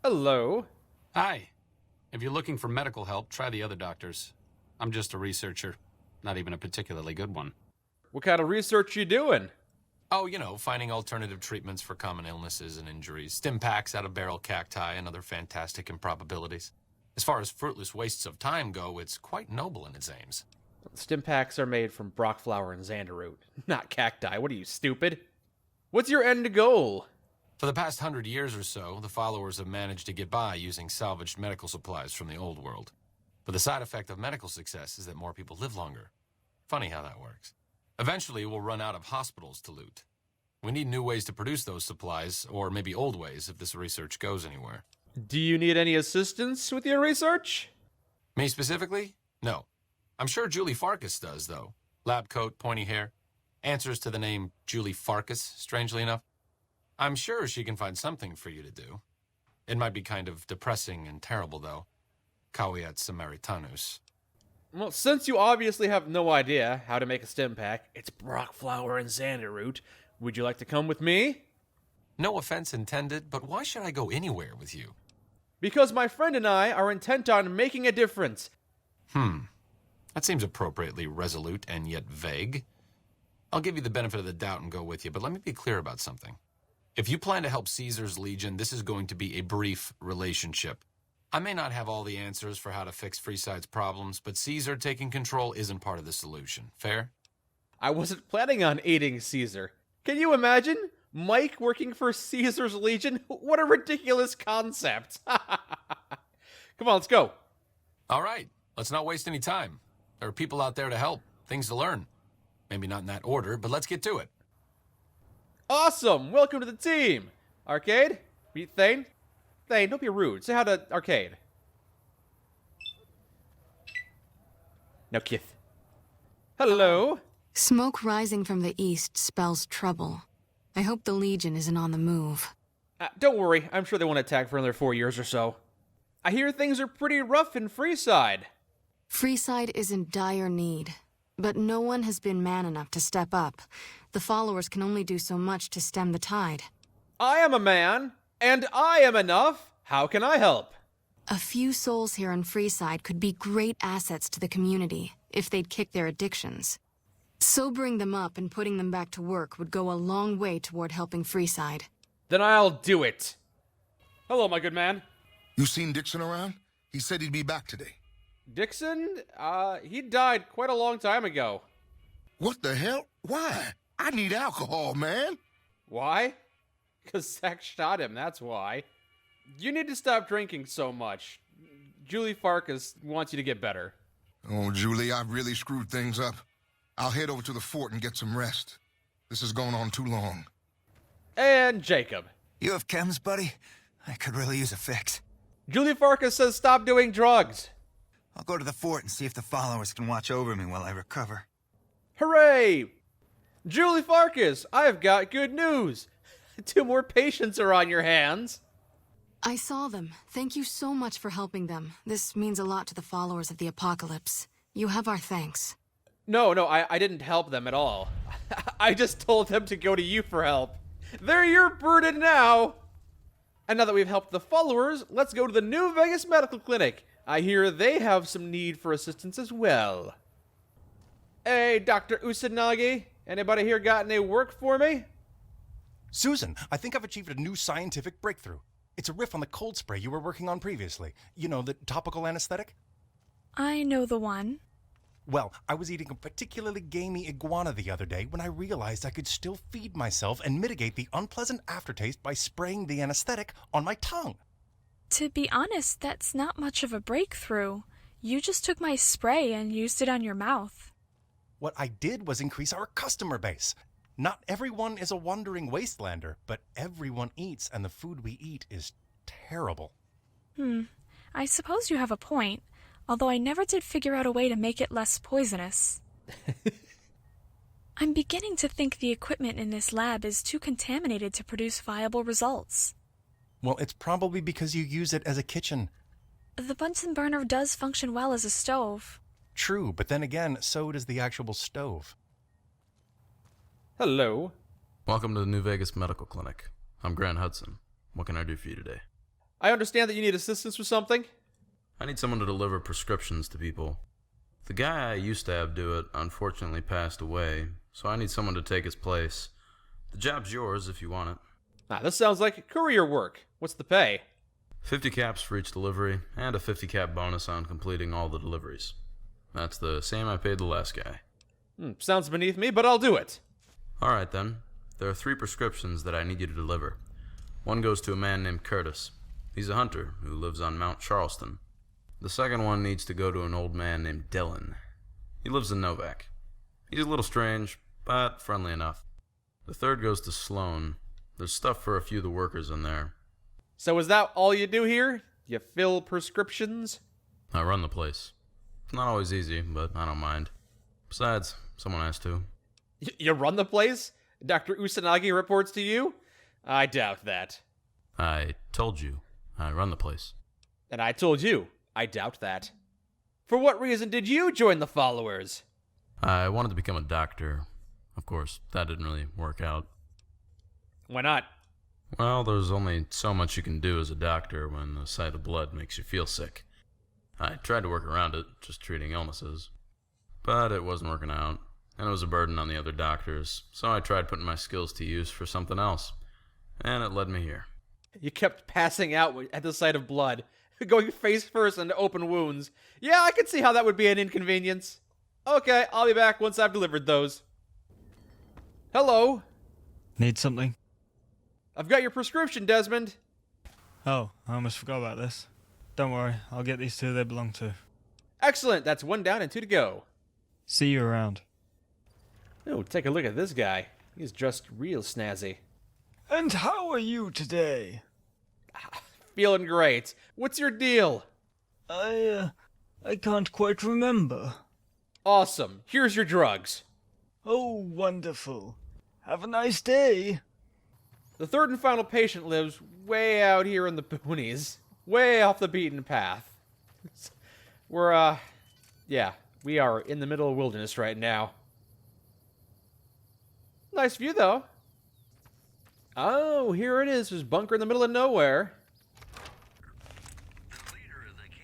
Hello. Hi. If you're looking for medical help, try the other doctors. I'm just a researcher. Not even a particularly good one. What kind of research you doing? Oh, finding alternative treatments for common illnesses and injuries. Stim packs out of barrel cacti and other fantastic improbabilities. As far as fruitless wastes of time go, it's quite noble in its aims. Stim packs are made from brock flower and xanderroot, not cacti. What are you, stupid? What's your end goal? For the past 100 years or so, the followers have managed to get by using salvaged medical supplies from the old world. But the side effect of medical success is that more people live longer. Funny how that works. Eventually, we'll run out of hospitals to loot. We need new ways to produce those supplies, or maybe old ways if this research goes anywhere. Do you need any assistance with your research? Me specifically? No. I'm sure Julie Farkas does, though. Lab coat, pointy hair. Answers to the name Julie Farkas, strangely enough. I'm sure she can find something for you to do. It might be kind of depressing and terrible, though. Caveat Samaritanus. Well, since you obviously have no idea how to make a stim pack, it's brock flower and xanderroot, would you like to come with me? No offense intended, but why should I go anywhere with you? Because my friend and I are intent on making a difference. That seems appropriately resolute and yet vague. I'll give you the benefit of the doubt and go with you, but let me be clear about something. If you plan to help Caesar's Legion, this is going to be a brief relationship. I may not have all the answers for how to fix Freeside's problems, but Caesar taking control isn't part of the solution. Fair? I wasn't planning on aiding Caesar. Can you imagine? Mike working for Caesar's Legion? What a ridiculous concept. Come on, let's go. All right. Let's not waste any time. There are people out there to help, things to learn. Maybe not in that order, but let's get to it. Awesome! Welcome to the team! Arcade? Meet Thane? Thane, don't be rude. Say hi to Arcade. Now, Kith. Hello. Smoke rising from the east spells trouble. I hope the Legion isn't on the move. Don't worry. I'm sure they won't attack for another 4 years or so. I hear things are pretty rough in Freeside. Freeside is in dire need, but no one has been man enough to step up. The followers can only do so much to stem the tide. I am a man, and I am enough. How can I help? A few souls here in Freeside could be great assets to the community if they'd kick their addictions. Sobering them up and putting them back to work would go a long way toward helping Freeside. Then I'll do it. Hello, my good man. You seen Dixon around? He said he'd be back today. Dixon? He died quite a long time ago. What the hell? Why? I need alcohol, man. Why? Because Sax shot him, that's why. You need to stop drinking so much. Julie Farkas wants you to get better. Oh, Julie, I've really screwed things up. I'll head over to the fort and get some rest. This has gone on too long. And Jacob. You have chems, buddy? I could really use a fix. Julie Farkas says stop doing drugs. I'll go to the fort and see if the followers can watch over me while I recover. Hooray! Julie Farkas, I've got good news. 2 more patients are on your hands. I saw them. Thank you so much for helping them. This means a lot to the followers of the apocalypse. You have our thanks. No, I didn't help them at all. I just told them to go to you for help. They're your burden now. And now that we've helped the followers, let's go to the New Vegas Medical Clinic. I hear they have some need for assistance as well. Hey, Dr. Usanagi, anybody here got any work for me? Susan, I think I've achieved a new scientific breakthrough. It's a riff on the cold spray you were working on previously. You know, the topical anesthetic? I know the one. Well, I was eating a particularly gamey iguana the other day when I realized I could still feed myself and mitigate the unpleasant aftertaste by spraying the anesthetic on my tongue. To be honest, that's not much of a breakthrough. You just took my spray and used it on your mouth. What I did was increase our customer base. Not everyone is a wandering wastelander, but everyone eats, and the food we eat is terrible. I suppose you have a point, although I never did figure out a way to make it less poisonous. I'm beginning to think the equipment in this lab is too contaminated to produce viable results. Well, it's probably because you use it as a kitchen. The Bunsen burner does function well as a stove. True, but then again, so does the actual stove. Hello. Welcome to the New Vegas Medical Clinic. I'm Grant Hudson. What can I do for you today? I understand that you need assistance with something. I need someone to deliver prescriptions to people. The guy I used to have do it unfortunately passed away, so I need someone to take his place. The job's yours if you want it. This sounds like courier work. What's the pay? 50 caps for each delivery, and a 50 cap bonus on completing all the deliveries. That's the same I paid the last guy. Sounds beneath me, but I'll do it. Alright then. There are 3 prescriptions that I need you to deliver. One goes to a man named Curtis. He's a hunter who lives on Mount Charleston. The second one needs to go to an old man named Dylan. He lives in Novak. He's a little strange, but friendly enough. The third goes to Sloan. There's stuff for a few of the workers in there. So is that all you do here? You fill prescriptions? I run the place. It's not always easy, but I don't mind. Besides, someone has to. You run the place? Dr. Usanagi reports to you? I doubt that. I told you, I run the place. And I told you, I doubt that. For what reason did you join the followers? I wanted to become a doctor. Of course, that didn't really work out. Why not? Well, there's only so much you can do as a doctor when the sight of blood makes you feel sick. I tried to work around it, just treating illnesses. But it wasn't working out, and it was a burden on the other doctors, so I tried putting my skills to use for something else. And it led me here. You kept passing out at the sight of blood, going face first into open wounds. Yeah, I can see how that would be an inconvenience. Okay, I'll be back once I've delivered those. Hello. Need something? I've got your prescription, Desmond. Oh, I almost forgot about this. Don't worry, I'll get these 2 they belong to. Excellent, that's 1 down and 2 to go. See you around. Oh, take a look at this guy. He's dressed real snazzy. And how are you today? Feeling great. What's your deal? I can't quite remember. Awesome. Here's your drugs. Oh, wonderful. Have a nice day. The third and final patient lives way out here in the boonies. Way off the beaten path. We're, we are in the middle of wilderness right now. Nice view, though. Oh, here it is. There's a bunker in the middle of nowhere.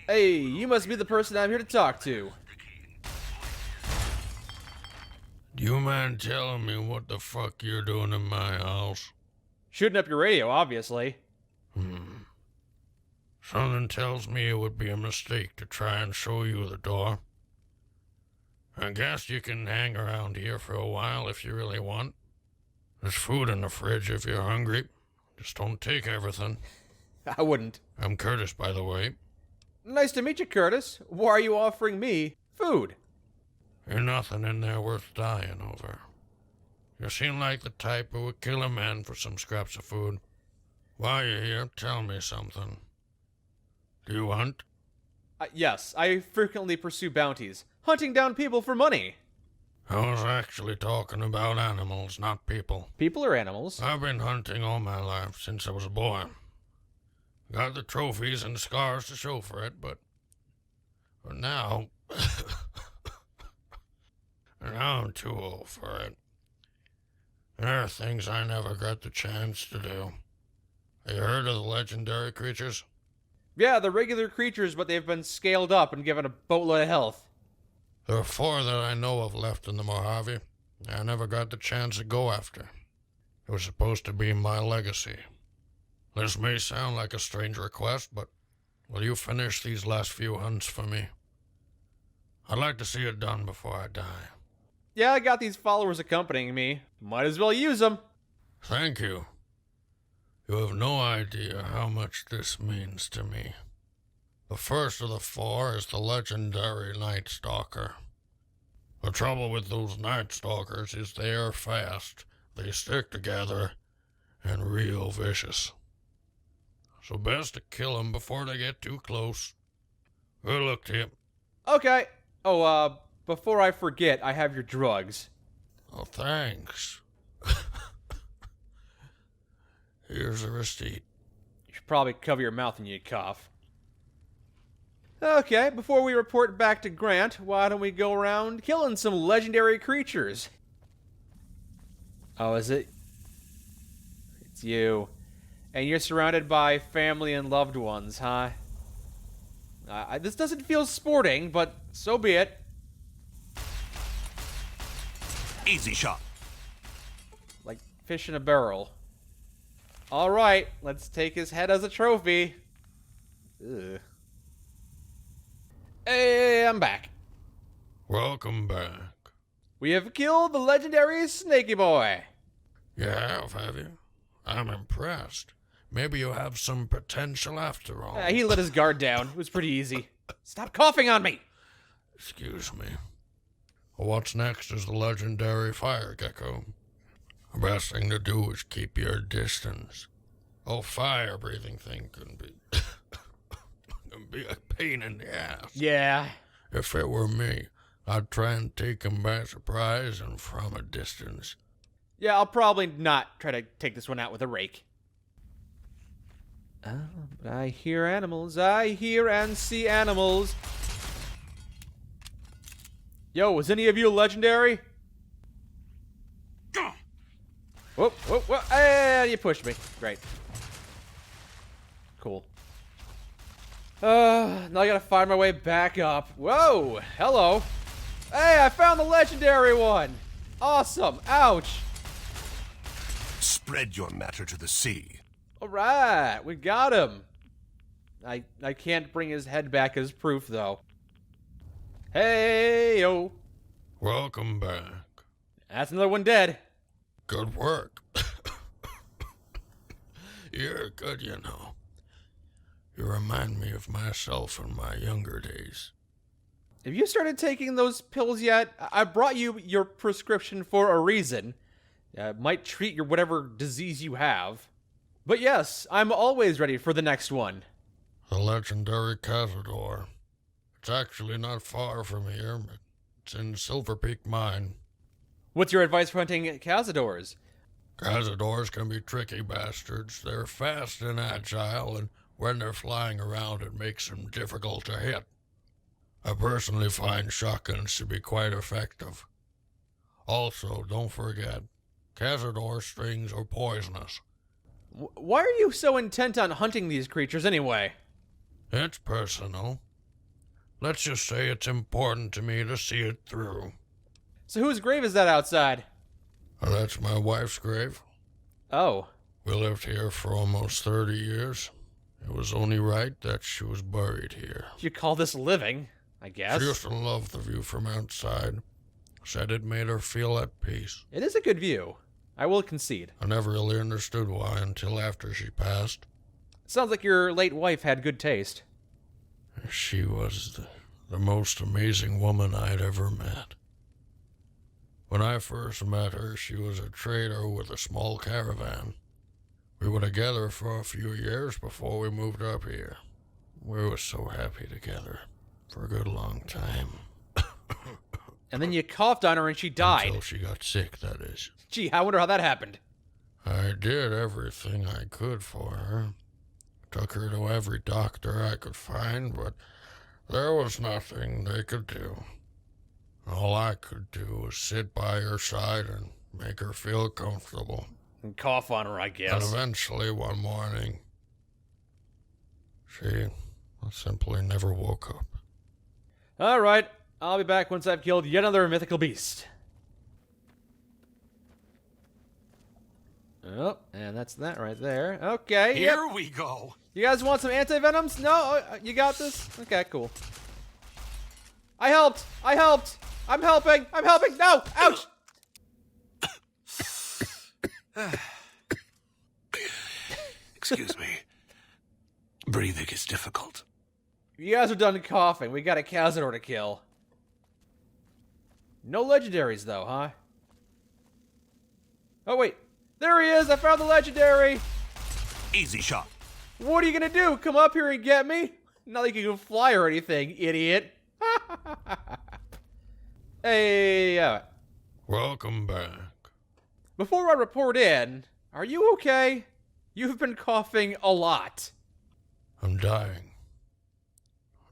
Hey, you must be the person I'm here to talk to. Do you mind telling me what the fuck you're doing in my house? Shooting up your radio, obviously. Something tells me it would be a mistake to try and show you the door. I guess you can hang around here for a while if you really want. There's food in the fridge if you're hungry. Just don't take everything. I wouldn't. I'm Curtis, by the way. Nice to meet you, Curtis. Why are you offering me food? You're nothing in there worth dying over. You seem like the type who would kill a man for some scraps of food. While you're here, tell me something. Do you hunt? Yes, I frequently pursue bounties, hunting down people for money. I was actually talking about animals, not people. People or animals? I've been hunting all my life since I was a boy. Got the trophies and scars to show for it, but now... now I'm too old for it. There are things I never got the chance to do. Have you heard of the legendary creatures? Yeah, the regular creatures, but they've been scaled up and given a boatload of health. There are 4 that I know of left in the Mojave. I never got the chance to go after. It was supposed to be my legacy. This may sound like a strange request, but will you finish these last few hunts for me? I'd like to see it done before I die. Yeah, I got these followers accompanying me. Might as well use them. Thank you. You have no idea how much this means to me. The first of the 4 is the legendary Night Stalker. The trouble with those Night Stalkers is they are fast, they stick together, and real vicious. So best to kill them before they get too close. Good luck to you. Okay. Oh, before I forget, I have your drugs. Oh, thanks. Here's a receipt. You should probably cover your mouth when you cough. Okay, before we report back to Grant, why don't we go around killing some legendary creatures? Oh, is it? It's you. And you're surrounded by family and loved ones, huh? This doesn't feel sporting, but so be it. Easy shot. Like fish in a barrel. All right, let's take his head as a trophy. Ugh. Hey, I'm back. Welcome back. We have killed the legendary Snaky Boy. You have you? I'm impressed. Maybe you have some potential after all. He let his guard down. It was pretty easy. Stop coughing on me! Excuse me. What's next is the legendary fire gecko. The best thing to do is keep your distance. Oh, fire-breathing thing can be a pain in the ass. Yeah. If it were me, I'd try and take him by surprise and from a distance. Yeah, I'll probably not try to take this one out with a rake. But I hear animals. I hear and see animals. Yo, was any of you legendary? Whoop, whoop, whoop. Hey, you pushed me. Great. Cool. Now I gotta find my way back up. Whoa, hello. Hey, I found the legendary one. Awesome. Ouch. Spread your matter to the sea. All right, we got him. I can't bring his head back as proof, though. Hey, yo. Welcome back. That's another one dead. Good work. You're good, you know. You remind me of myself in my younger days. Have you started taking those pills yet? I brought you your prescription for a reason. It might treat your whatever disease you have. But yes, I'm always ready for the next one. The legendary Cazador. It's actually not far from here, but it's in Silver Peak Mine. What's your advice for hunting Cazadors? Cazadors can be tricky bastards. They're fast and agile, and when they're flying around, it makes them difficult to hit. I personally find shotguns to be quite effective. Also, don't forget, Cazador strings are poisonous. Why are you so intent on hunting these creatures anyway? It's personal. Let's just say it's important to me to see it through. So whose grave is that outside? That's my wife's grave. Oh. We lived here for almost 30 years. It was only right that she was buried here. You call this living, I guess. She used to love the view from outside. Said it made her feel at peace. It is a good view. I will concede. I never really understood why until after she passed. Sounds like your late wife had good taste. She was the most amazing woman I'd ever met. When I first met her, she was a trader with a small caravan. We were together for a few years before we moved up here. We were so happy together for a good long time. And then you coughed on her and she died. Until she got sick, that is. Gee, I wonder how that happened. I did everything I could for her. Took her to every doctor I could find, but there was nothing they could do. All I could do was sit by her side and make her feel comfortable. And cough on her, I guess. And eventually, one morning, she simply never woke up. All right, I'll be back once I've killed yet another mythical beast. Oh, and that's that right there. Okay. Here we go. You guys want some anti-venoms? No? You got this? Okay, cool. I helped! I'm helping! No! Ouch! Excuse me. Breathing is difficult. You guys are done coughing. We got a Cazador to kill. No legendaries, though, huh? Oh, wait. There he is! I found the legendary! Easy shot. What are you gonna do? Come up here and get me? Not like you can fly or anything, idiot. Hey, Welcome back. before I report in, are you okay? You've been coughing a lot. I'm dying.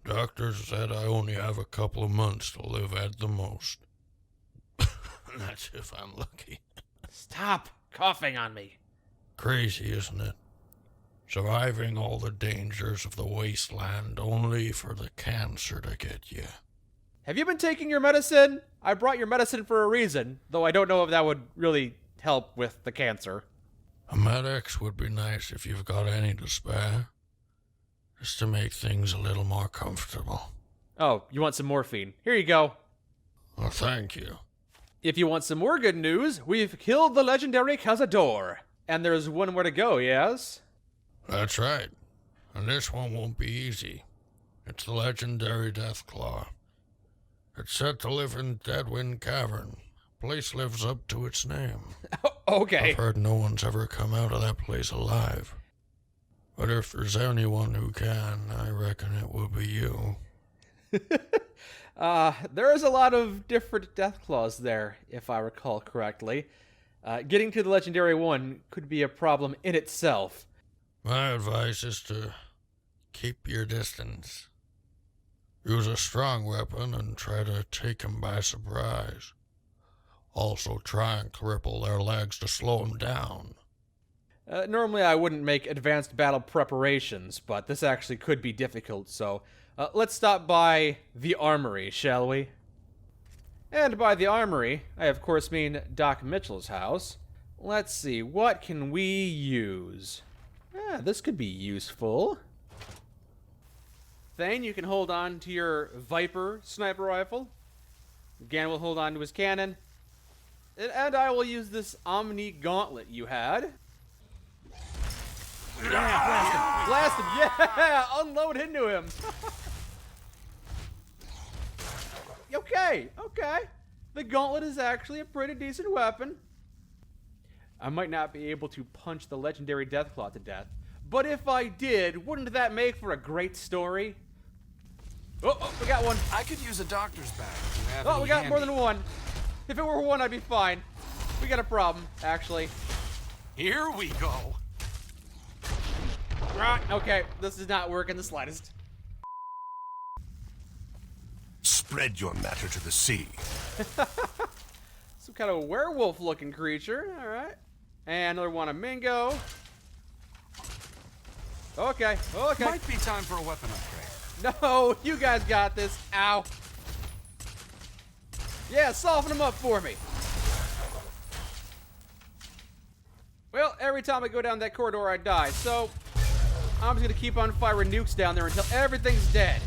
Doctors said I only have a couple of months to live at the most. That's if I'm lucky. Stop coughing on me. Crazy, isn't it? surviving all the dangers of the wasteland only for the cancer to get you. Have you been taking your medicine? I brought your medicine for a reason, though I don't know if that would really help with the cancer. A Med-X would be nice if you've got any to spare, just to make things a little more comfortable. Oh, you want some morphine? Here you go. Well, thank you. If you want some more good news, we've killed the legendary Cazador. And there's one more to go, yes? That's right. And this one won't be easy. It's the legendary Deathclaw. It's said to live in Deadwind Cavern. Place lives up to its name. Okay. I've heard no one's ever come out of that place alive. But if there's anyone who can, I reckon it will be you. There is a lot of different Deathclaws there, if I recall correctly. Getting to the legendary one could be a problem in itself. My advice is to keep your distance. Use a strong weapon and try to take them by surprise. Also try and cripple their legs to slow them down. Normally I wouldn't make advanced battle preparations, but this actually could be difficult, so let's stop by the armory, shall we? And by the armory, I of course mean Doc Mitchell's house. Let's see, what can we use? This could be useful. Thane, you can hold on to your Viper sniper rifle. Gannon will hold on to his cannon. And I will use this Omni gauntlet you had. Yeah, blast him. Yeah, unload into him. Okay. The gauntlet is actually a pretty decent weapon. I might not be able to punch the legendary Deathclaw to death, but if I did, wouldn't that make for a great story? Oh, we got one. I could use a doctor's bag. We got more than one. If it were one, I'd be fine. We got a problem, actually. Here we go. Right, okay, this is not working the slightest. Spread your matter to the sea. Some kind of werewolf-looking creature, alright. And another one, a Mingo. Okay. Might be time for a weapon upgrade. No, you guys got this. Ow. Yeah, soften them up for me. Well, every time I go down that corridor, I die, so I'm just gonna keep on firing nukes down there until everything's dead.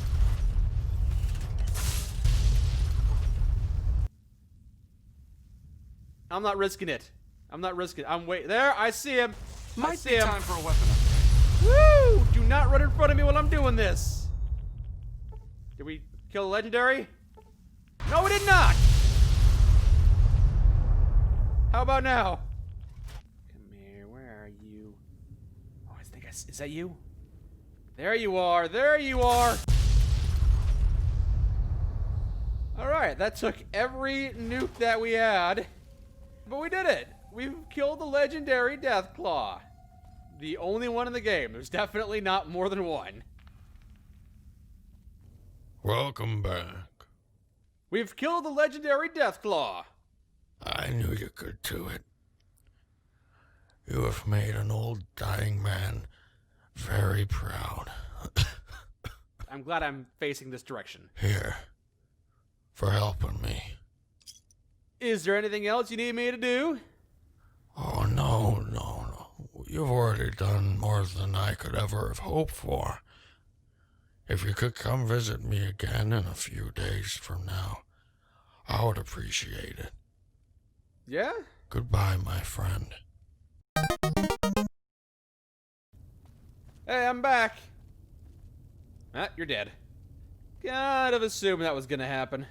I'm not risking it. I'm waiting. There, I see him. Might be time for a weapon upgrade. Woo! Do not run in front of me while I'm doing this. Did we kill the legendary? No, we did not. How about now? Come here. Where are you? Oh, I think is that you? There you are. All right, that took every nuke that we had, but we did it. We've killed the legendary Deathclaw. The only one in the game. There's definitely not more than one. Welcome back. We've killed the legendary Deathclaw. I knew you could do it. You have made an old dying man very proud. I'm glad I'm facing this direction. Here, for helping me. Is there anything else you need me to do? Oh, no. You've already done more than I could ever have hoped for. If you could come visit me again in a few days from now, I would appreciate it. Yeah? Goodbye, my friend. Hey, I'm back. You're dead. Kind of assumed that was gonna happen.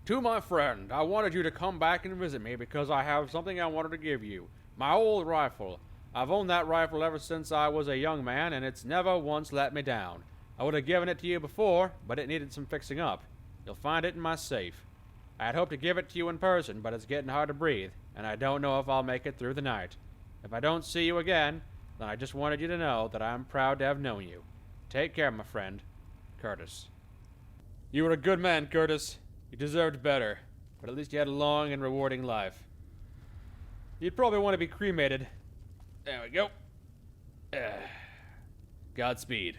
To my friend, I wanted you to come back and visit me because I have something I wanted to give you. My old rifle. I've owned that rifle ever since I was a young man, and it's never once let me down. I would have given it to you before, but it needed some fixing up. You'll find it in my safe. I had hoped to give it to you in person, but it's getting hard to breathe, and I don't know if I'll make it through the night. If I don't see you again, then I just wanted you to know that I'm proud to have known you. Take care, my friend. Curtis. You were a good man, Curtis. You deserved better, but at least you had a long and rewarding life. You'd probably want to be cremated. There we go. Godspeed.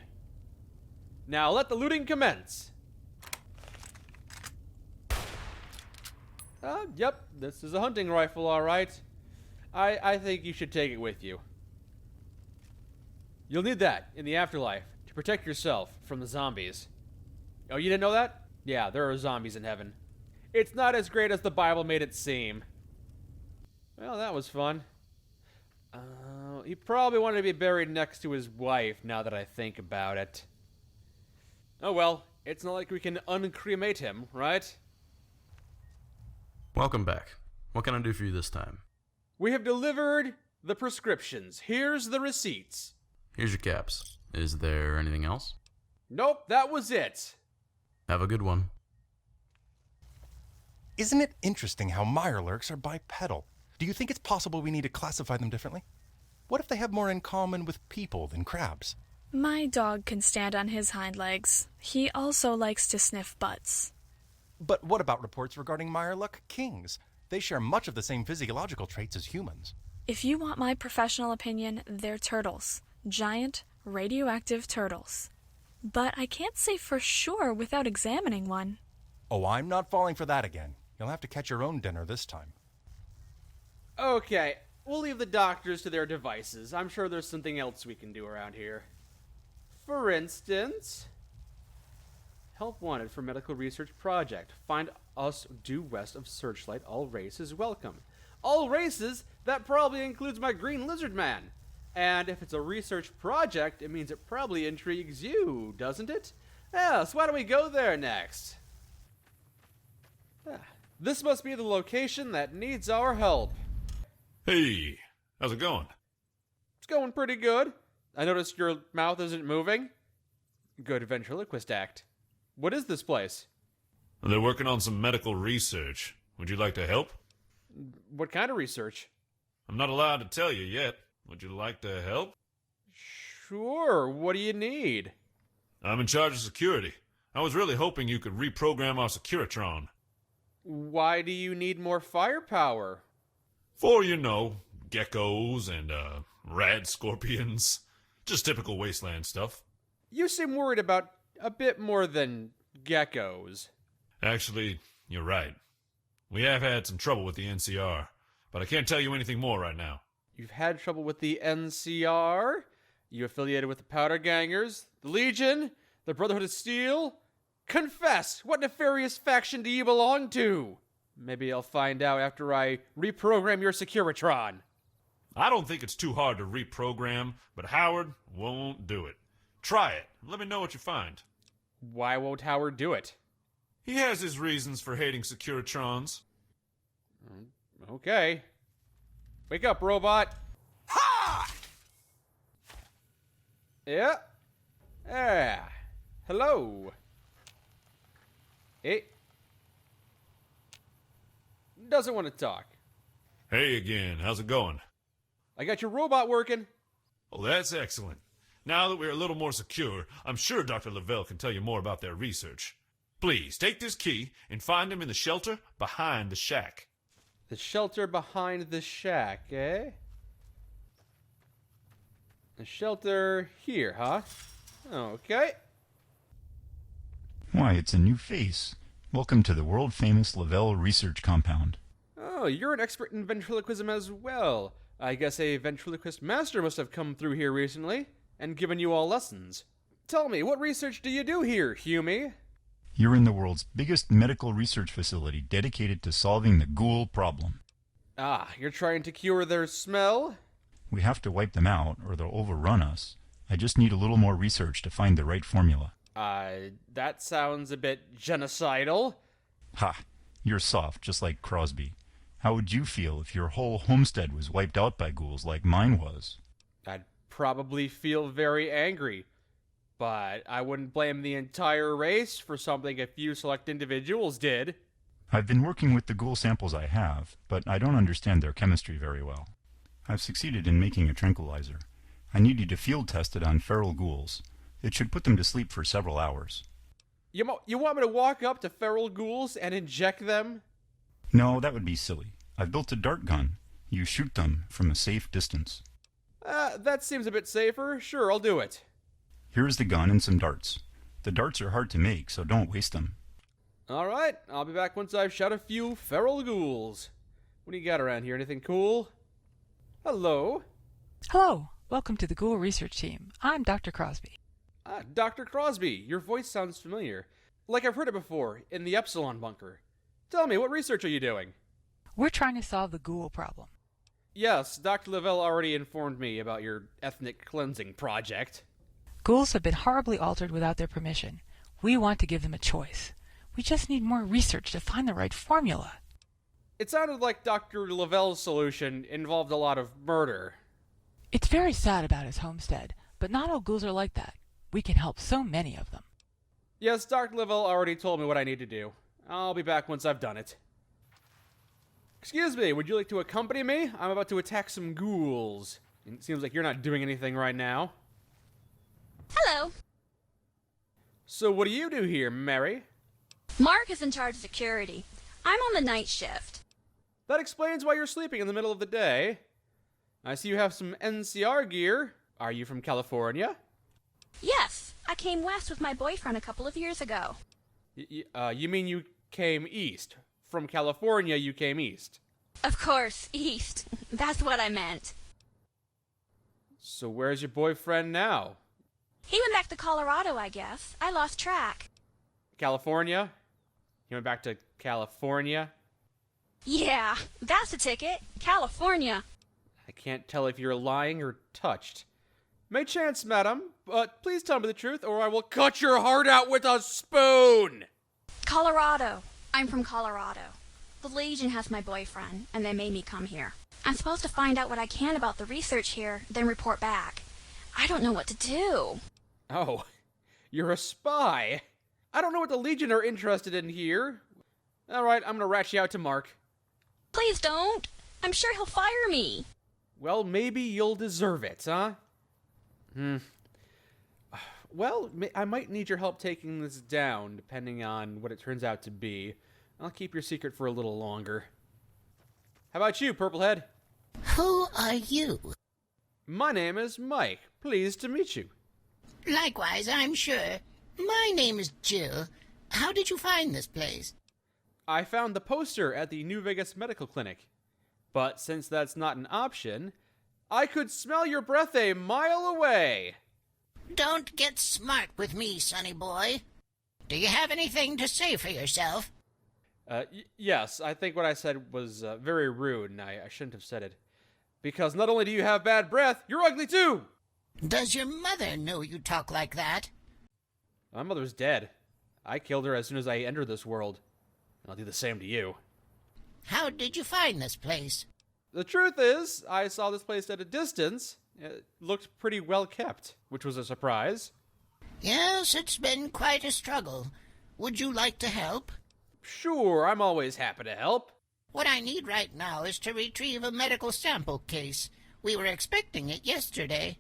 Now let the looting commence. Yep, this is a hunting rifle, all right. I think you should take it with you. You'll need that in the afterlife to protect yourself from the zombies. Oh, you didn't know that? Yeah, there are zombies in heaven. It's not as great as the Bible made it seem. Well, that was fun. He probably wanted to be buried next to his wife, now that I think about it. Oh well, it's not like we can uncremate him, right? Welcome back. What can I do for you this time? We have delivered the prescriptions. Here's the receipts. Here's your caps. Is there anything else? Nope, that was it. Have a good one. Isn't it interesting how Mirelurks are bipedal? Do you think it's possible we need to classify them differently? What if they have more in common with people than crabs? My dog can stand on his hind legs. He also likes to sniff butts. But what about reports regarding Mirelurk kings? They share much of the same physiological traits as humans. If you want my professional opinion, they're turtles. Giant, radioactive turtles. But I can't say for sure without examining one. Oh, I'm not falling for that again. You'll have to catch your own dinner this time. Okay, we'll leave the doctors to their devices. I'm sure there's something else we can do around here. For instance, help wanted for medical research project. Find us due west of Searchlight. All races welcome. All races? That probably includes my green lizard man. And if it's a research project, it means it probably intrigues you, doesn't it? Yeah, so why don't we go there next? This must be the location that needs our help. Hey, how's it going? It's going pretty good. I noticed your mouth isn't moving. Good ventriloquist act. What is this place? They're working on some medical research. Would you like to help? What kind of research? I'm not allowed to tell you yet. Would you like to help? Sure. What do you need? I'm in charge of security. I was really hoping you could reprogram our Securitron. Why do you need more firepower? For, geckos and, rad scorpions. Just typical wasteland stuff. You seem worried about a bit more than geckos. Actually, you're right. We have had some trouble with the NCR, but I can't tell you anything more right now. You've had trouble with the NCR? You affiliated with the Powder Gangers? The Legion? The Brotherhood of Steel? Confess! What nefarious faction do you belong to? Maybe I'll find out after I reprogram your Securitron. I don't think it's too hard to reprogram, but Howard won't do it. Try it. Let me know what you find. Why won't Howard do it? He has his reasons for hating Securitrons. Okay. Wake up, robot. Ha! Yeah. Yeah. Hello. Hey. Doesn't want to talk. Hey again. How's it going? I got your robot working. Well, that's excellent. Now that we're a little more secure, I'm sure Dr. Lavelle can tell you more about their research. Please, take this key and find him in the shelter behind the shack. The shelter behind the shack, eh? The shelter here, huh? Okay. Why, it's a new face. Welcome to the world-famous Lavelle Research Compound. Oh, you're an expert in ventriloquism as well. I guess a ventriloquist master must have come through here recently and given you all lessons. Tell me, what research do you do here, Hume? You're in the world's biggest medical research facility dedicated to solving the Ghoul problem. Ah, you're trying to cure their smell? We have to wipe them out, or they'll overrun us. I just need a little more research to find the right formula. That sounds a bit genocidal. Ha! You're soft, just like Crosby. How would you feel if your whole homestead was wiped out by ghouls like mine was? I'd probably feel very angry. But I wouldn't blame the entire race for something a few select individuals did. I've been working with the ghoul samples I have, but I don't understand their chemistry very well. I've succeeded in making a tranquilizer. I need you to field test it on feral ghouls. It should put them to sleep for several hours. You want me to walk up to feral ghouls and inject them? No, that would be silly. I've built a dart gun. You shoot them from a safe distance. That seems a bit safer. Sure, I'll do it. Here's the gun and some darts. The darts are hard to make, so don't waste them. Alright, I'll be back once I've shot a few feral ghouls. What do you got around here? Anything cool? Hello? Hello. Welcome to the Ghoul Research Team. I'm Dr. Crosby. Dr. Crosby, your voice sounds familiar. Like I've heard it before, in the Epsilon bunker. Tell me, what research are you doing? We're trying to solve the ghoul problem. Yes, Dr. Lavelle already informed me about your ethnic cleansing project. Ghouls have been horribly altered without their permission. We want to give them a choice. We just need more research to find the right formula. It sounded like Dr. Lavelle's solution involved a lot of murder. It's very sad about his homestead, but not all ghouls are like that. We can help so many of them. Yes, Dr. Lavelle already told me what I need to do. I'll be back once I've done it. Excuse me, would you like to accompany me? I'm about to attack some ghouls. It seems like you're not doing anything right now. Hello. So what do you do here, Mary? Mark is in charge of security. I'm on the night shift. That explains why you're sleeping in the middle of the day. I see you have some NCR gear. Are you from California? Yes, I came west with my boyfriend a couple of years ago. You mean you came east? From California, you came east? Of course, east. That's what I meant. So where's your boyfriend now? He went back to Colorado, I guess. I lost track. California? He went back to California? Yeah, that's the ticket. California. I can't tell if you're lying or touched. May chance, madam, but please tell me the truth or I will cut your heart out with a spoon! Colorado. I'm from Colorado. The Legion has my boyfriend, and they made me come here. I'm supposed to find out what I can about the research here, then report back. I don't know what to do. Oh, you're a spy. I don't know what the Legion are interested in here. Alright, I'm gonna rat you out to Mark. Please don't. I'm sure he'll fire me. Well, maybe you'll deserve it, huh? Well, I might need your help taking this down, depending on what it turns out to be. I'll keep your secret for a little longer. How about you, Purplehead? Who are you? My name is Mike. Pleased to meet you. Likewise, I'm sure. My name is Jill. How did you find this place? I found the poster at the New Vegas Medical Clinic. But since that's not an option, I could smell your breath a mile away. Don't get smart with me, sonny boy. Do you have anything to say for yourself? Yes, I think what I said was very rude, and I shouldn't have said it. Because not only do you have bad breath, you're ugly too! Does your mother know you talk like that? My mother's dead. I killed her as soon as I entered this world. And I'll do the same to you. How did you find this place? The truth is, I saw this place at a distance. It looked pretty well kept, which was a surprise. Yes, it's been quite a struggle. Would you like to help? Sure, I'm always happy to help. What I need right now is to retrieve a medical sample case. We were expecting it yesterday.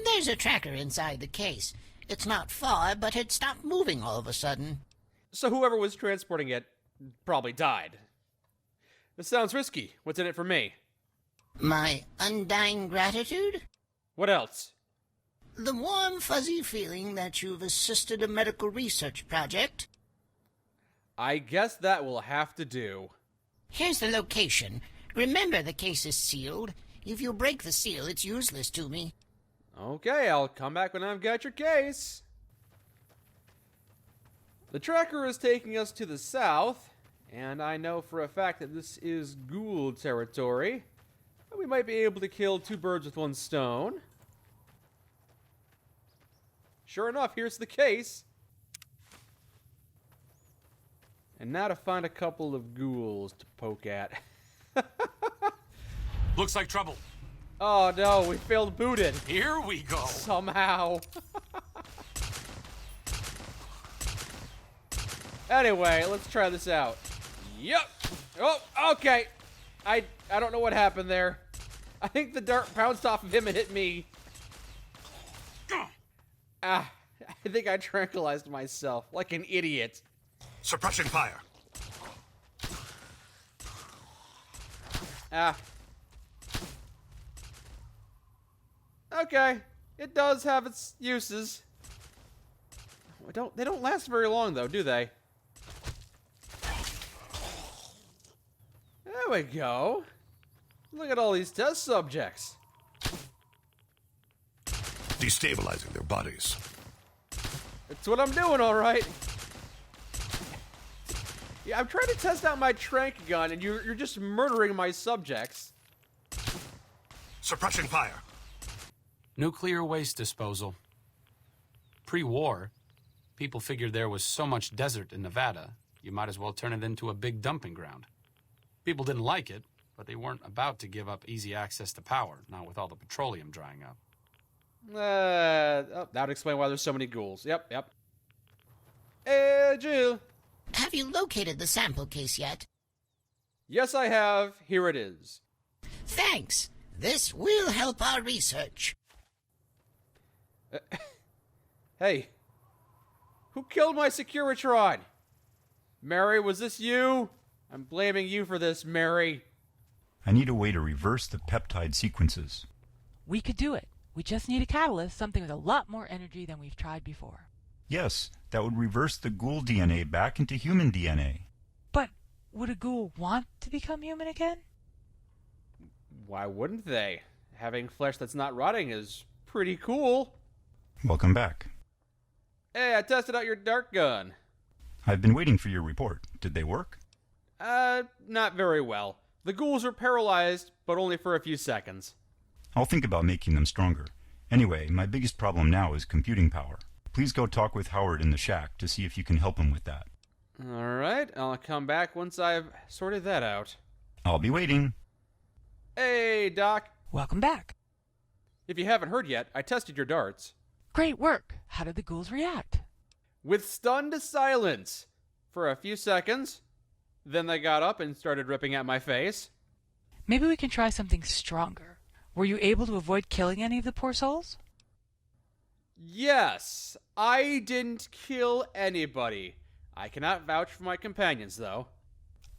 There's a tracker inside the case. It's not far, but it stopped moving all of a sudden. So whoever was transporting it probably died. This sounds risky. What's in it for me? My undying gratitude? What else? The warm, fuzzy feeling that you've assisted a medical research project. I guess that will have to do. Here's the location. Remember, the case is sealed. If you break the seal, it's useless to me. Okay, I'll come back when I've got your case. The tracker is taking us to the south, and I know for a fact that this is Ghoul territory. We might be able to kill two birds with one stone. Sure enough, here's the case. And now to find a couple of ghouls to poke at. Looks like trouble. Oh no, we failed booted. Here we go. Somehow. Anyway, let's try this out. Yup. Oh, okay. I don't know what happened there. I think the dart bounced off of him and hit me. I think I tranquilized myself like an idiot. Suppression fire. Okay, it does have its uses. They don't last very long though, do they? There we go. Look at all these test subjects. Destabilizing their bodies. That's what I'm doing, all right. Yeah, I'm trying to test out my trank gun, and you're just murdering my subjects. Suppressing fire. Nuclear waste disposal. Pre-war, people figured there was so much desert in Nevada, you might as well turn it into a big dumping ground. People didn't like it, but they weren't about to give up easy access to power, not with all the petroleum drying up. That would explain why there's so many ghouls. Yep. Hey, Jill. Have you located the sample case yet? Yes, I have. Here it is. Thanks. This will help our research. Hey. Who killed my Securitron? Mary, was this you? I'm blaming you for this, Mary. I need a way to reverse the peptide sequences. We could do it. We just need a catalyst, something with a lot more energy than we've tried before. Yes, that would reverse the ghoul DNA back into human DNA. But would a ghoul want to become human again? Why wouldn't they? Having flesh that's not rotting is pretty cool. Welcome back. Hey, I tested out your dart gun. I've been waiting for your report. Did they work? Not very well. The ghouls were paralyzed, but only for a few seconds. I'll think about making them stronger. Anyway, my biggest problem now is computing power. Please go talk with Howard in the shack to see if you can help him with that. Alright, I'll come back once I've sorted that out. I'll be waiting. Hey, Doc. Welcome back. If you haven't heard yet, I tested your darts. Great work. How did the ghouls react? With stunned silence. For a few seconds. Then they got up and started ripping at my face. Maybe we can try something stronger. Were you able to avoid killing any of the poor souls? Yes, I didn't kill anybody. I cannot vouch for my companions, though.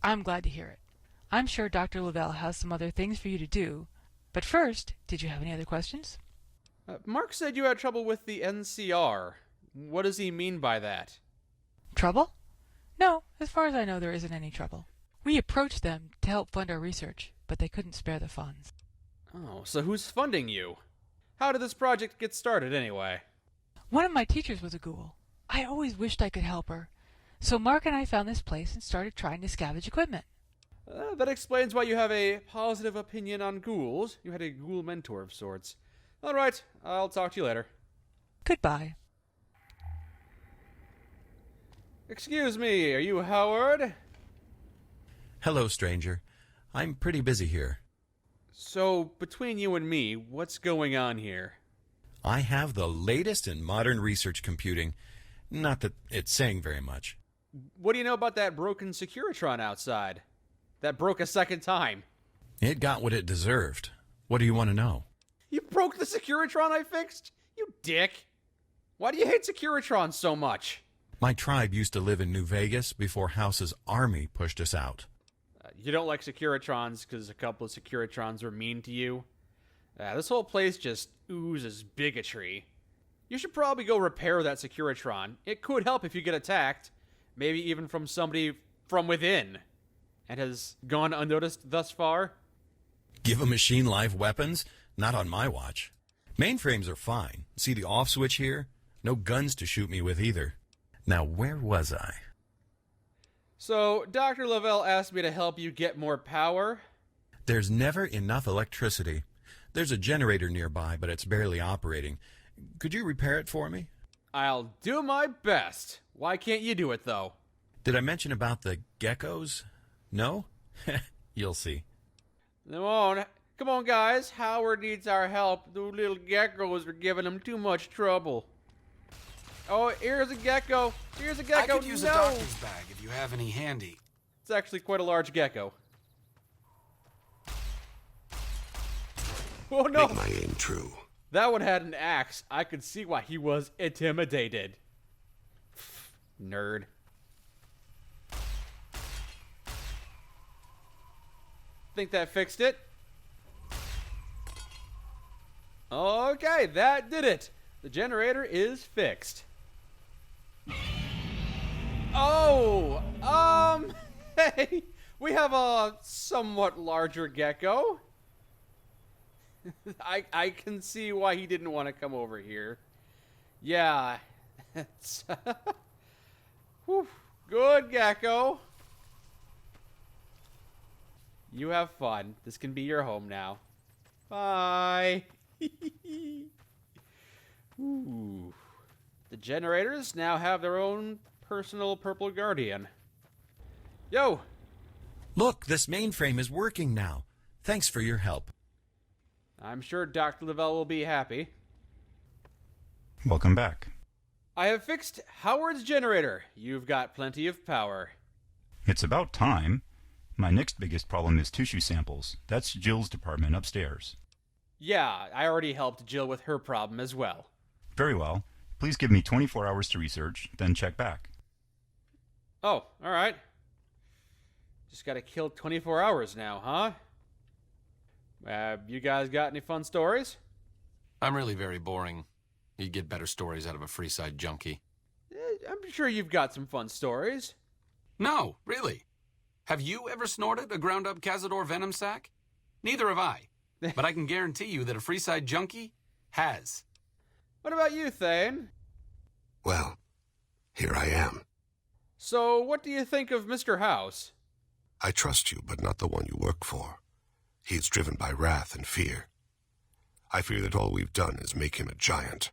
I'm glad to hear it. I'm sure Dr. Lavelle has some other things for you to do. But first, did you have any other questions? Mark said you had trouble with the NCR. What does he mean by that? Trouble? No, as far as I know, there isn't any trouble. We approached them to help fund our research, but they couldn't spare the funds. Oh, so who's funding you? How did this project get started, anyway? One of my teachers was a ghoul. I always wished I could help her. So Mark and I found this place and started trying to scavenge equipment. That explains why you have a positive opinion on ghouls. You had a ghoul mentor of sorts. Alright, I'll talk to you later. Goodbye. Excuse me, are you Howard? Hello, stranger. I'm pretty busy here. So, between you and me, what's going on here? I have the latest in modern research computing. Not that it's saying very much. What do you know about that broken Securitron outside? That broke a second time. It got what it deserved. What do you want to know? You broke the Securitron I fixed? You dick. Why do you hate Securitron so much? My tribe used to live in New Vegas before House's army pushed us out. You don't like Securitrons because a couple of Securitrons were mean to you? This whole place just oozes bigotry. You should probably go repair that Securitron. It could help if you get attacked. Maybe even from somebody from within. And has gone unnoticed thus far? Give a machine live weapons? Not on my watch. Mainframes are fine. See the off switch here? No guns to shoot me with either. Now, where was I? So, Dr. Lavelle asked me to help you get more power? There's never enough electricity. There's a generator nearby, but it's barely operating. Could you repair it for me? I'll do my best. Why can't you do it, though? Did I mention about the geckos? No? You'll see. Come on, guys. Howard needs our help. The little geckos are giving him too much trouble. Oh, here's a gecko. Here's a gecko. I could use a doctor's bag if you have any handy. It's actually quite a large gecko. Oh, no. Make my aim true. That one had an axe. I could see why he was intimidated. Nerd. Think that fixed it? Okay, that did it. The generator is fixed. Oh, hey, we have a somewhat larger gecko. I can see why he didn't want to come over here. Yeah, it's whew, good gecko. You have fun. This can be your home now. Bye. Ooh. The generators now have their own personal purple guardian. Yo! Look, this mainframe is working now. Thanks for your help. I'm sure Dr. Lavelle will be happy. Welcome back. I have fixed Howard's generator. You've got plenty of power. It's about time. My next biggest problem is tissue samples. That's Jill's department upstairs. Yeah, I already helped Jill with her problem as well. Very well. Please give me 24 hours to research, then check back. Oh, alright. Just gotta kill 24 hours now, huh? You guys got any fun stories? I'm really very boring. You'd get better stories out of a Freeside junkie. I'm sure you've got some fun stories. No, really. Have you ever snorted a ground-up Cazador venom sac? Neither have I. But I can guarantee you that a Freeside junkie has. What about you, Thane? Well, here I am. So, what do you think of Mr. House? I trust you, but not the one you work for. He is driven by wrath and fear. I fear that all we've done is make him a giant.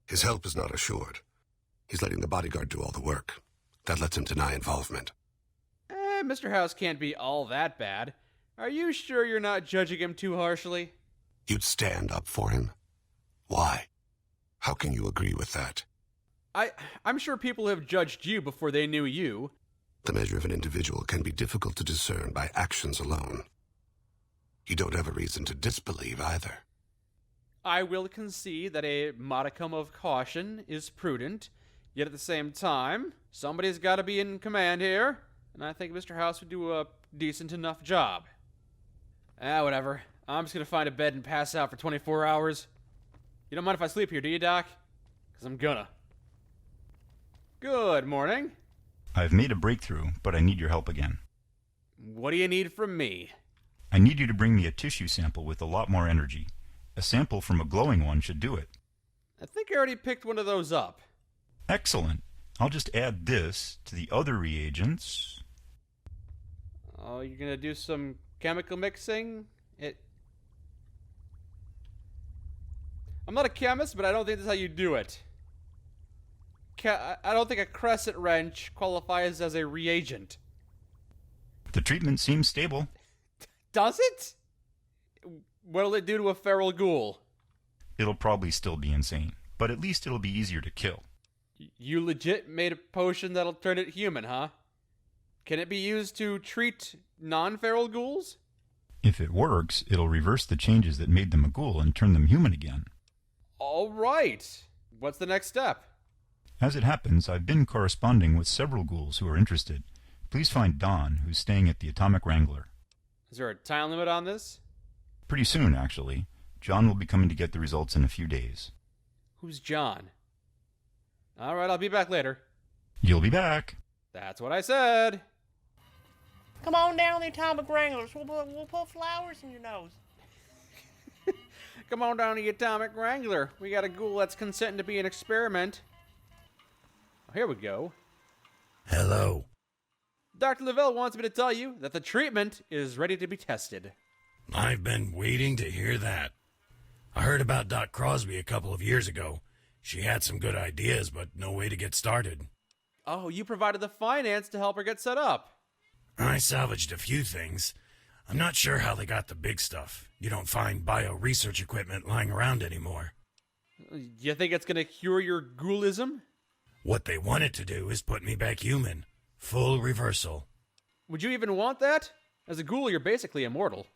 His help is not assured. He's letting the bodyguard do all the work. That lets him deny involvement. Mr. House can't be all that bad. Are you sure you're not judging him too harshly? You'd stand up for him? Why? How can you agree with that? I'm sure people have judged you before they knew you. The measure of an individual can be difficult to discern by actions alone. You don't have a reason to disbelieve either. I will concede that a modicum of caution is prudent, yet at the same time, somebody's got to be in command here, and I think Mr. House would do a decent enough job. Whatever. I'm just gonna find a bed and pass out for 24 hours. You don't mind if I sleep here, do you, Doc? Because I'm gonna. Good morning. I've made a breakthrough, but I need your help again. What do you need from me? I need you to bring me a tissue sample with a lot more energy. A sample from a glowing one should do it. I think I already picked one of those up. Excellent. I'll just add this to the other reagents. Oh, you're gonna do some chemical mixing? I'm not a chemist, but I don't think that's how you do it. I don't think a crescent wrench qualifies as a reagent. The treatment seems stable. Does it? What'll it do to a feral ghoul? It'll probably still be insane, but at least it'll be easier to kill. You legit made a potion that'll turn it human, huh? Can it be used to treat non-feral ghouls? If it works, it'll reverse the changes that made them a ghoul and turn them human again. All right. What's the next step? As it happens, I've been corresponding with several ghouls who are interested. Please find Don, who's staying at the Atomic Wrangler. Is there a time limit on this? Pretty soon, actually. John will be coming to get the results in a few days. Who's John? All right, I'll be back later. You'll be back. That's what I said. Come on down to the Atomic Wranglers. We'll put flowers in your nose. Come on down to the Atomic Wrangler. We got a ghoul that's consenting to be an experiment. Here we go. Hello. Dr. Lavelle wants me to tell you that the treatment is ready to be tested. I've been waiting to hear that. I heard about Doc Crosby a couple of years ago. She had some good ideas, but no way to get started. Oh, you provided the finance to help her get set up. I salvaged a few things. I'm not sure how they got the big stuff. You don't find bio-research equipment lying around anymore. You think it's going to cure your ghoulism? What they wanted to do is put me back human. Full reversal. Would you even want that? As a ghoul, you're basically immortal.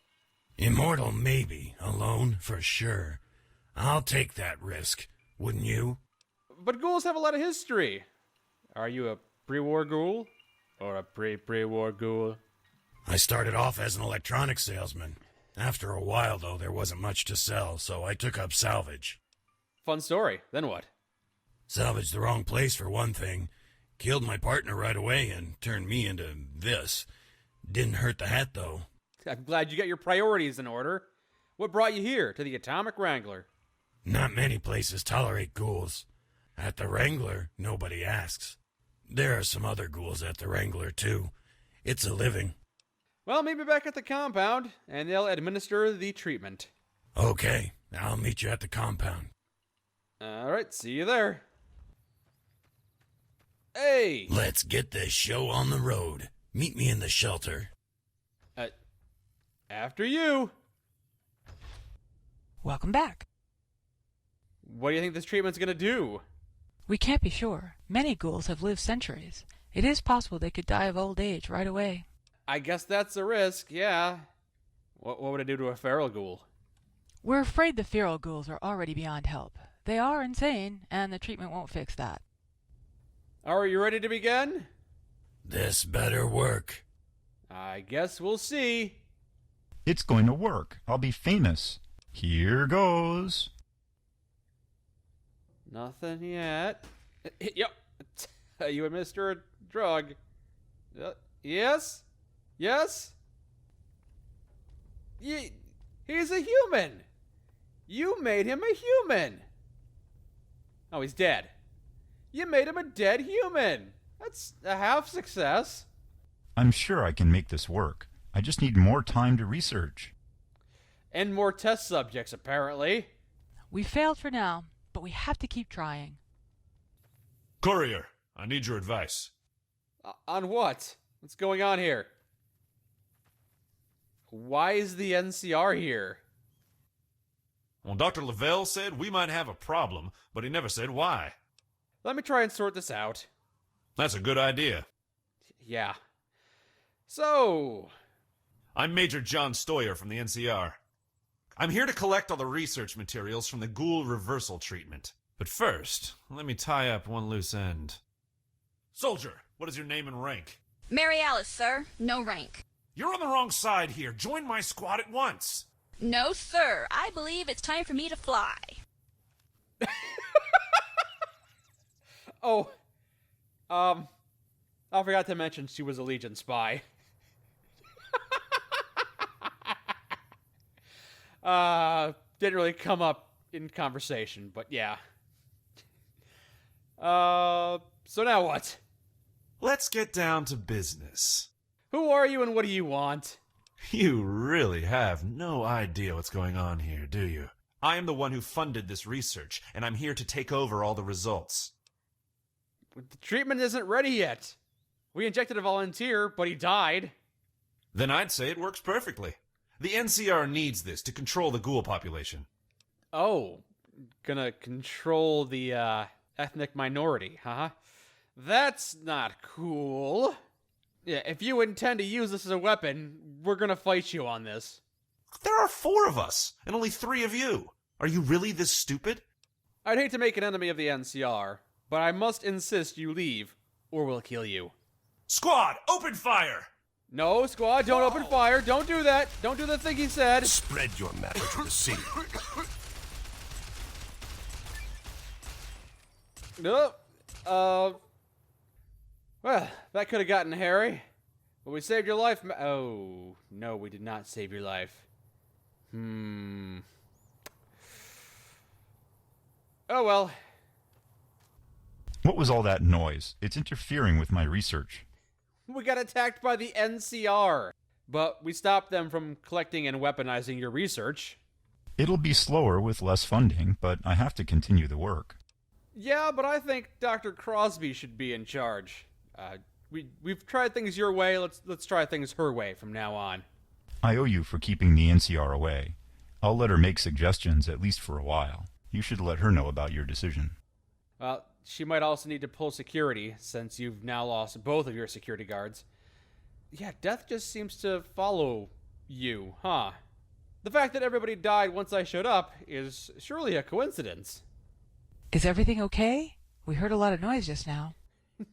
Immortal, maybe. Alone, for sure. I'll take that risk. Wouldn't you? But ghouls have a lot of history. Are you a pre-war ghoul? Or a pre-war ghoul? I started off as an electronics salesman. After a while, though, there wasn't much to sell, so I took up salvage. Fun story. Then what? Salvaged the wrong place, for one thing. Killed my partner right away and turned me into this. Didn't hurt the hat, though. I'm glad you got your priorities in order. What brought you here, to the Atomic Wrangler? Not many places tolerate ghouls. At the Wrangler, nobody asks. There are some other ghouls at the Wrangler, too. It's a living. Well, meet me back at the compound, and they'll administer the treatment. Okay, I'll meet you at the compound. All right, see you there. Hey! Let's get this show on the road. Meet me in the shelter. After you. Welcome back. What do you think this treatment's gonna do? We can't be sure. Many ghouls have lived centuries. It is possible they could die of old age right away. I guess that's a risk, yeah. What would it do to a feral ghoul? We're afraid the feral ghouls are already beyond help. They are insane, and the treatment won't fix that. Are you ready to begin? This better work. I guess we'll see. It's going to work. I'll be famous. Here goes. Nothing yet. Yep. You administer a drug. Yes? Yes? He's a human. You made him a human. Oh, he's dead. You made him a dead human. That's a half success. I'm sure I can make this work. I just need more time to research. And more test subjects, apparently. We failed for now, but we have to keep trying. Courier, I need your advice. On what? What's going on here? Why is the NCR here? Well, Dr. Lavelle said we might have a problem, but he never said why. Let me try and sort this out. That's a good idea. Yeah. So... I'm Major John Stoyer from the NCR. I'm here to collect all the research materials from the Ghoul reversal treatment. But first, let me tie up one loose end. Soldier, what is your name and rank? Mary Alice, sir. No rank. You're on the wrong side here. Join my squad at once. No, sir. I believe it's time for me to fly. Oh, I forgot to mention she was a Legion spy. Didn't really come up in conversation, but yeah. So now what? Let's get down to business. Who are you and what do you want? You really have no idea what's going on here, do you? I am the one who funded this research, and I'm here to take over all the results. The treatment isn't ready yet. We injected a volunteer, but he died. Then I'd say it works perfectly. The NCR needs this to control the ghoul population. Oh, gonna control the, ethnic minority, huh? That's not cool. Yeah, if you intend to use this as a weapon, we're gonna fight you on this. There are 4 of us, and only 3 of you. Are you really this stupid? I'd hate to make an enemy of the NCR, but I must insist you leave, or we'll kill you. Squad, open fire! No, squad, don't open fire. Don't do that. Don't do the thing he said. Spread your matter to the sea. No. Well, that could have gotten hairy. But we saved your life. Oh, no, we did not save your life. Oh, well. What was all that noise? It's interfering with my research. We got attacked by the NCR. But we stopped them from collecting and weaponizing your research. It'll be slower with less funding, but I have to continue the work. Yeah, but I think Dr. Crosby should be in charge. We've tried things your way. Let's try things her way from now on. I owe you for keeping the NCR away. I'll let her make suggestions, at least for a while. You should let her know about your decision. Well, she might also need to pull security, since you've now lost both of your security guards. Yeah, death just seems to follow you, huh? The fact that everybody died once I showed up is surely a coincidence. Is everything okay? We heard a lot of noise just now.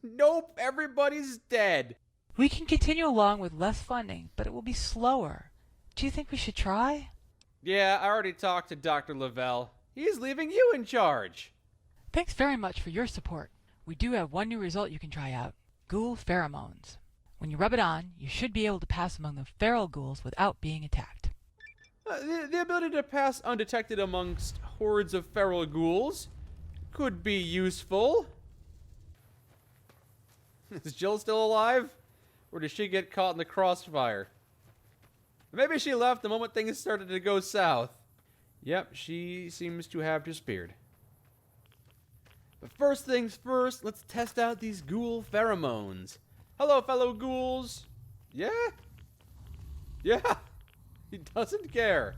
Nope, everybody's dead. We can continue along with less funding, but it will be slower. Do you think we should try? Yeah, I already talked to Dr. Lavelle. He's leaving you in charge. Thanks very much for your support. We do have one new result you can try out. Ghoul pheromones. When you rub it on, you should be able to pass among the feral ghouls without being attacked. The ability to pass undetected amongst hordes of feral ghouls could be useful. Is Jill still alive? Or did she get caught in the crossfire? Maybe she left the moment things started to go south. Yep, she seems to have disappeared. But first things first, let's test out these ghoul pheromones. Hello, fellow ghouls. Yeah? Yeah. He doesn't care.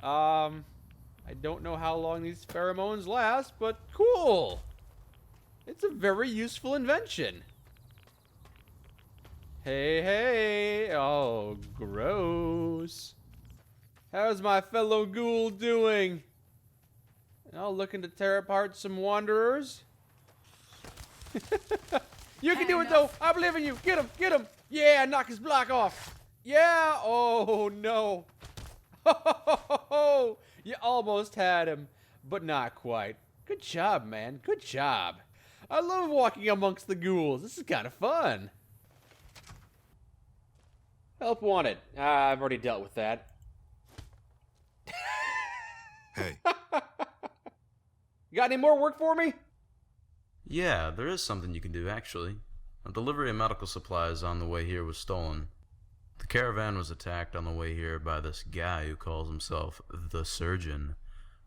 I don't know how long these pheromones last, but cool. It's a very useful invention. Hey, hey. Oh, gross. How's my fellow ghoul doing? Looking to tear apart some wanderers? You can do it, though. I believe in you. Get him. Get him. Yeah, knock his block off. Yeah. Oh, no. You almost had him, but not quite. Good job, man. Good job. I love walking amongst the ghouls. This is kind of fun. Help wanted. I've already dealt with that. Hey. Got any more work for me? Yeah, there is something you can do, actually. A delivery of medical supplies on the way here was stolen. The caravan was attacked on the way here by this guy who calls himself the Surgeon.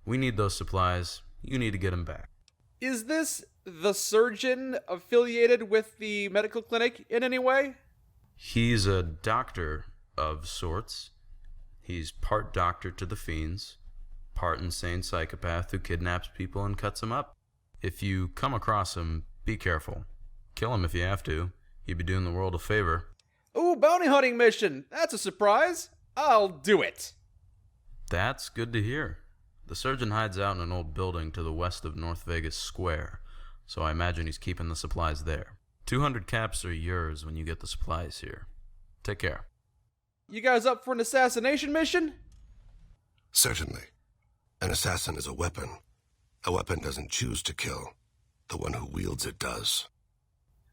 We need those supplies. You need to get them back. Is this the Surgeon affiliated with the medical clinic in any way? He's a doctor of sorts. He's part doctor to the fiends, part insane psychopath who kidnaps people and cuts them up. If you come across him, be careful. Kill him if you have to. You'd be doing the world a favor. Ooh, bounty hunting mission. That's a surprise. I'll do it. That's good to hear. The Surgeon hides out in an old building to the west of North Vegas Square, so I imagine he's keeping the supplies there. 200 caps are yours when you get the supplies here. Take care. You guys up for an assassination mission? Certainly. An assassin is a weapon. A weapon doesn't choose to kill. The one who wields it does.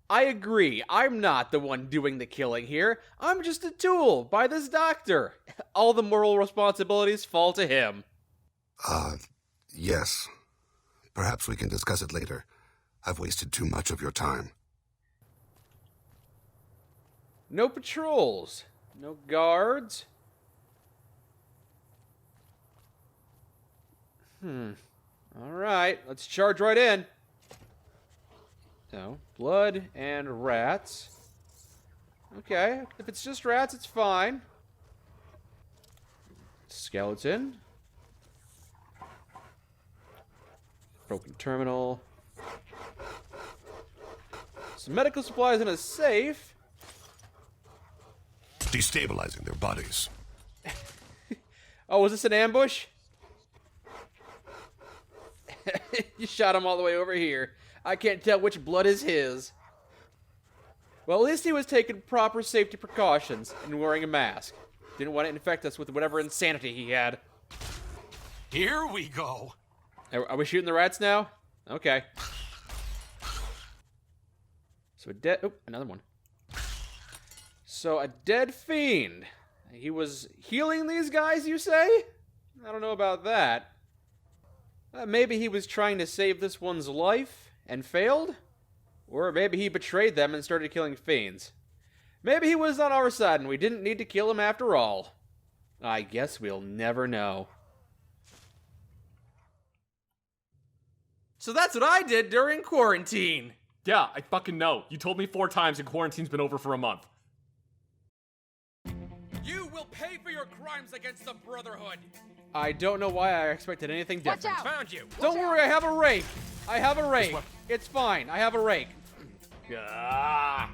I agree. I'm not the one doing the killing here. I'm just a tool by this doctor. All the moral responsibilities fall to him. Yes. Perhaps we can discuss it later. I've wasted too much of your time. No patrols. No guards. Alright, let's charge right in. So, blood and rats. Okay, if it's just rats, it's fine. Skeleton. Broken terminal. Some medical supplies in a safe. Destabilizing their bodies. Oh, was this an ambush? You shot him all the way over here. I can't tell which blood is his. Well, at least he was taking proper safety precautions and wearing a mask. Didn't want to infect us with whatever insanity he had. Here we go. Are we shooting the rats now? Okay. So a dead... Oh, another one. So a dead fiend. He was healing these guys, you say? I don't know about that. Maybe he was trying to save this one's life and failed? Or maybe he betrayed them and started killing fiends. Maybe he was on our side and we didn't need to kill him after all. I guess we'll never know. So that's what I did during quarantine. Yeah, I fucking know. You told me 4 times and quarantine's been over for a month. You will pay for your crimes against the Brotherhood. I don't know why I expected anything different. Watch out. Found you. Don't worry, I have a rake. I have a rake. It's fine. I have a rake. Ah.